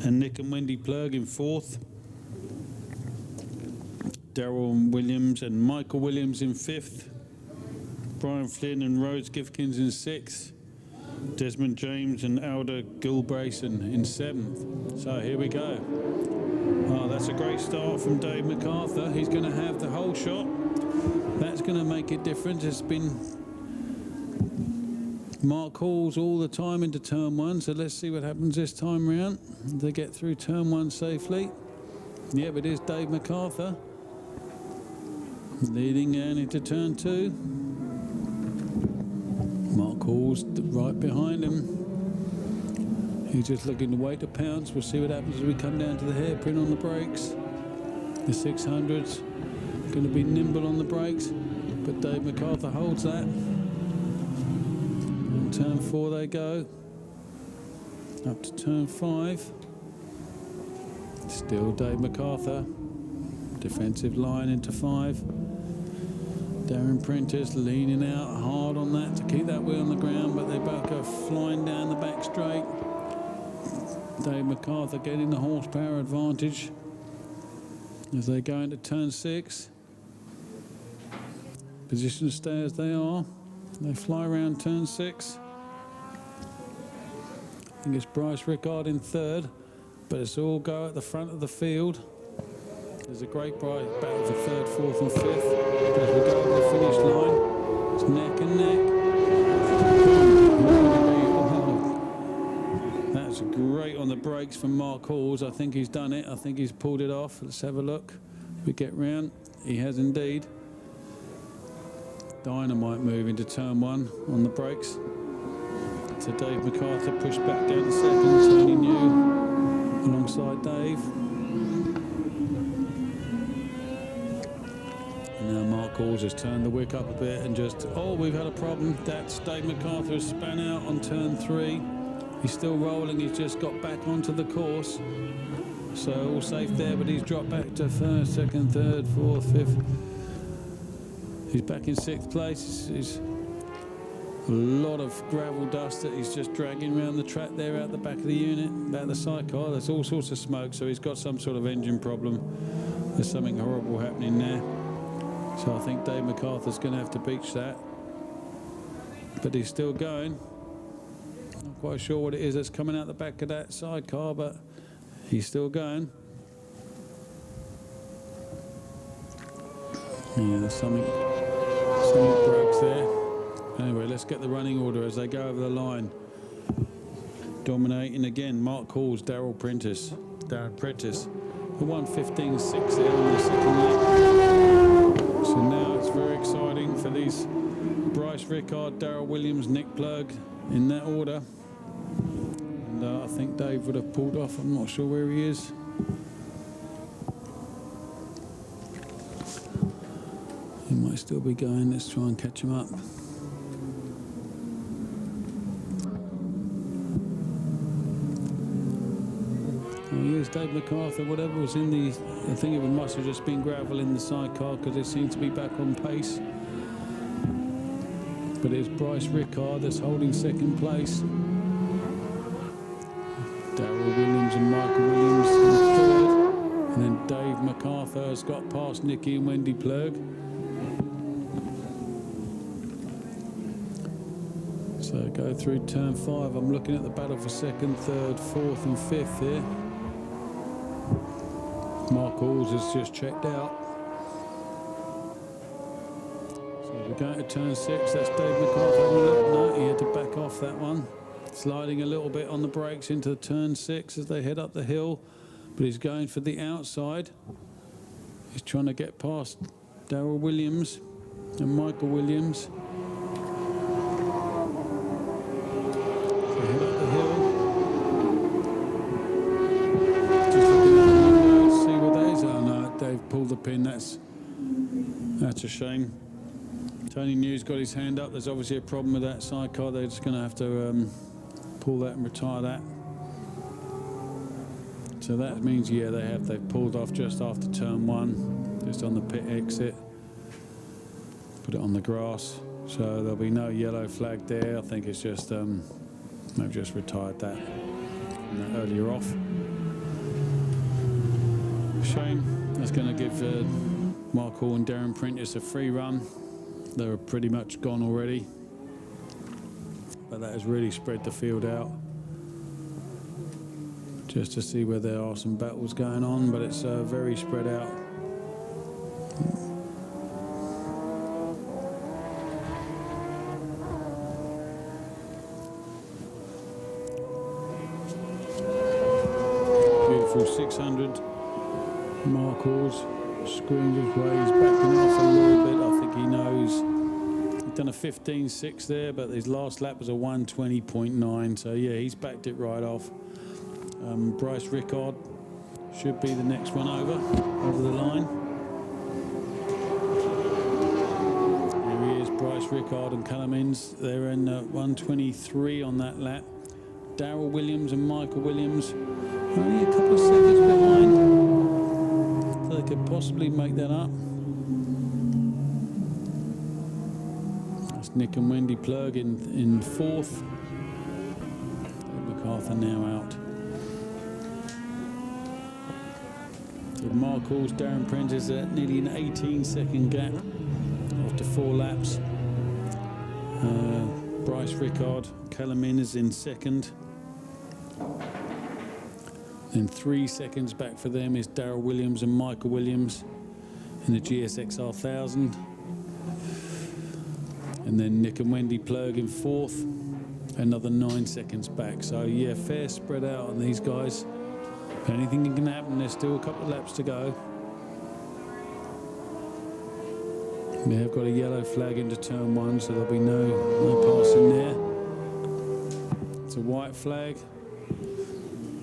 and Nick and Wendy Plug in 4th. Daryl Williams and Michael Williams in 5th. Brian Flynn and Rose Gifkins in 6th. Desmond James and Alda Gilbrayson in 7th. So here we go. Oh, that's a great start from Dave MacArthur. He's going to have the whole shot. That's going to make it different. It's been Mark Halls all the time into turn 1. So let's see what happens this time round. They get through turn 1 safely. Yep, it is Dave MacArthur. Leading down into turn 2. Mark Halls right behind him. He's just looking to wait to pounce. We'll see what happens as we come down to the hairpin on the brakes. The 600's going to be nimble on the brakes, but Dave MacArthur holds that. On turn 4 they go. Up to turn 5. Still Dave MacArthur. Defensive line into 5. Darren Prentice leaning out hard on that to keep that wheel on the ground, but they both go flying down the back straight. Dave MacArthur getting the horsepower advantage as they go into turn 6. Position stay as they are. They fly around turn 6. I think it's Bryce Rickard in 3rd, but it's all go at the front of the field. There's a great battle for 3rd, 4th and 5th. But as we go over the finish line, it's neck and neck. That's great on the brakes from Mark Halls. I think he's done it. I think he's pulled it off. Let's have a look. We get round. He has indeed. Dynamite move into turn 1 on the brakes. So Dave MacArthur pushed back down to 2nd. Tony New alongside Dave. Now Mark Halls has turned the wick up a bit and just, oh, we've had a problem. That's Dave MacArthur has span out on turn 3. He's still rolling, he's just got back onto the course. So all safe there, but he's dropped back to 1st, 2nd, 3rd, 4th, 5th. He's back in 6th place. He's a lot of gravel dust that he's just dragging around the track there out the back of the unit, back of the sidecar. There's all sorts of smoke, so he's got some sort of engine problem. There's something horrible happening there. So I think Dave MacArthur's going to have to beach that. But he's still going. Not quite sure what it is that's coming out the back of that sidecar, but he's still going. Yeah, there's something broke there. Anyway, let's get the running order as they go over the line. Dominating again, Mark Halls, Darren Prentice. The 1:15.6 there on the 2nd lap. So now it's very exciting for these Bryce Rickard, Daryl Williams, Nick Plug in that order. And I think Dave would have pulled off. I'm not sure where he is. He might still be going. Let's try and catch him up. Here's Dave MacArthur. Whatever was in the, I think it must have just been gravel in the sidecar because it seems to be back on pace. But it's Bryce Rickard that's holding 2nd place. Daryl Williams and Michael Williams in 3rd. And then Dave MacArthur has got past Nicky and Wendy Plug. So go through turn 5. I'm looking at the battle for 2nd, 3rd, 4th and 5th here. Mark Halls has just checked out. So we're going to turn 6. That's Dave MacArthur. No, he had to back off that one. Sliding a little bit on the brakes into turn 6 as they head up the hill. But he's going for the outside. He's trying to get past Daryl Williams and Michael Williams. So head up the hill. Dave pulled the pin. That's a shame. Tony New's got his hand up. There's obviously a problem with that sidecar. They're just going to have to pull that and retire that. So that means, yeah, they've pulled off just after turn 1, just on the pit exit. Put it on the grass. So there'll be no yellow flag there. I think it's just they've just retired that earlier off. Shame. That's going to give Mark Hall and Darren Prentice a free run. They're pretty much gone already. But that has really spread the field out. Just to see where there are some battles going on, but it's very spread out. Beautiful 600. Mark Hall's screams his way. He's backing off a little bit. I think he knows. He's done a 15.6 there, but his last lap was a 1:20.9. So yeah, he's backed it right off. Bryce Rickard should be the next one over the line. Here he is, Bryce Rickard and Callum Innes. They're in 1:23 on that lap. Darryl Williams and Michael Williams only a couple of seconds behind. So they could possibly make that up. That's Nick and Wendy Plug in fourth. MacArthur now out. With Mark Hall's Darren Prentice at nearly an 18-second gap after 4 laps. Bryce Rickard, Callum Innes in second. Then 3 seconds back for them is Darryl Williams and Michael Williams in the GSXR 1000. And then Nick and Wendy Plug in fourth, another 9 seconds back. So yeah, fair spread out on these guys. Anything can happen. There's still a couple of laps to go. They have got a yellow flag into turn 1, so there'll be no passing there. It's a white flag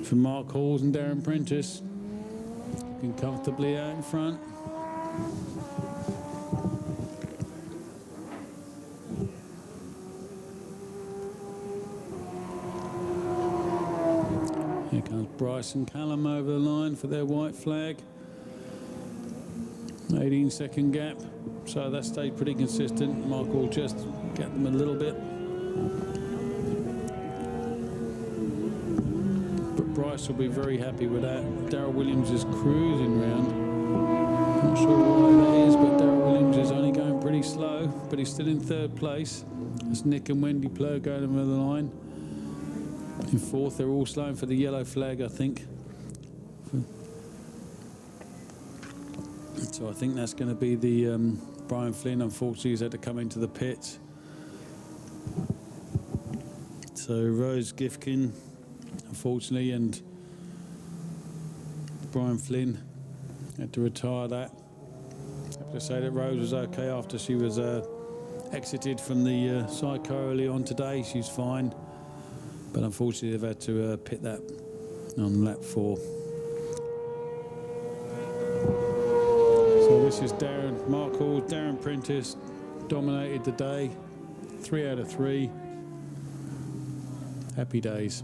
for Mark Halls and Darren Prentice. Looking comfortably out in front. Here comes Bryce and Callum over the line for their white flag. 18-second gap, so that stayed pretty consistent. Mark will just get them a little bit. But Bryce will be very happy with that. Darryl Williams is cruising round. Not sure why that is, but Darryl Williams is only going pretty slow, but he's still in third place. It's Nick and Wendy Plur going over the line. In fourth, they're all slowing for the yellow flag, I think. So I think that's going to be the Brian Flynn. Unfortunately, he's had to come into the pits. So Rose Gifkin, unfortunately, and Brian Flynn had to retire that. I have to say that Rose was okay after she was exited from the Psycho early on today. She's fine. But unfortunately, they've had to pit that on lap 4. So this is Mark Hall, Darren Prentice dominated the day. 3 out of 3. Happy days.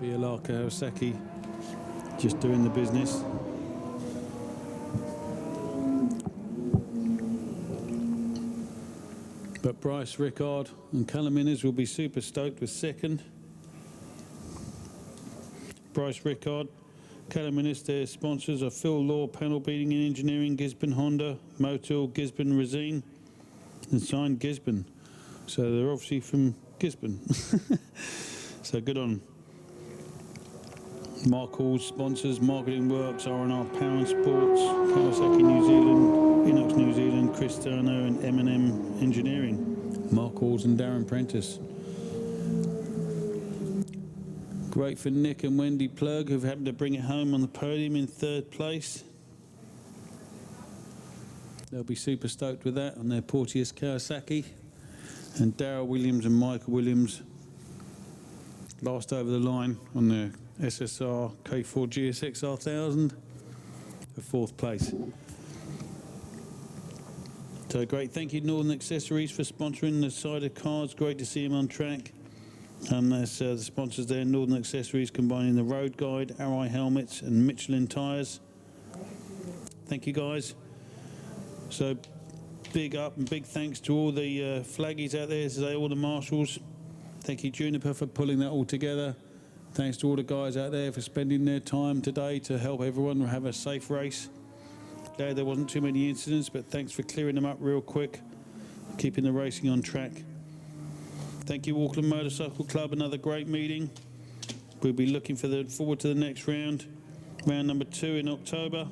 Bialaka Osaki just doing the business. But Bryce Rickard and Callum Innes will be super stoked with second. Bryce Rickard, Callum Innes, their sponsors are Phil Law, Panel Beating and Engineering, Gisborne Honda, Motul, Gisborne Resine, and signed Gisborne. So they're obviously from Gisborne. So good on. Mark Hall's sponsors, Marketing Works, R&R Power and Sports, Kawasaki New Zealand, Inox New Zealand, Chris Turner and M&M Engineering. Mark Halls and Darren Prentice. Great for Nick and Wendy Plug, who've happened to bring it home on the podium in third place. They'll be super stoked with that on their Porteous Kawasaki. And Darryl Williams and Michael Williams last over the line on their SSR K4 GSXR 1000 for 4th place. So great, thank you Northern Accessories for sponsoring the side of cars. Great to see them on track. There's the sponsors there, Northern Accessories, combining the Road Guide, Arai helmets and Michelin tyres. Thank you guys. So big up and big thanks to all the flaggies out there today, all the marshals. Thank you, Juniper, for pulling that all together. Thanks to all the guys out there for spending their time today to help everyone have a safe race. Glad there wasn't too many incidents, but thanks for clearing them up real quick, keeping the racing on track. Thank you, Auckland Motorcycle Club, another great meeting. We'll be looking forward to the next round number 2 in October.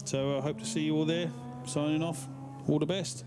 So I hope to see you all there. Signing off, all the best.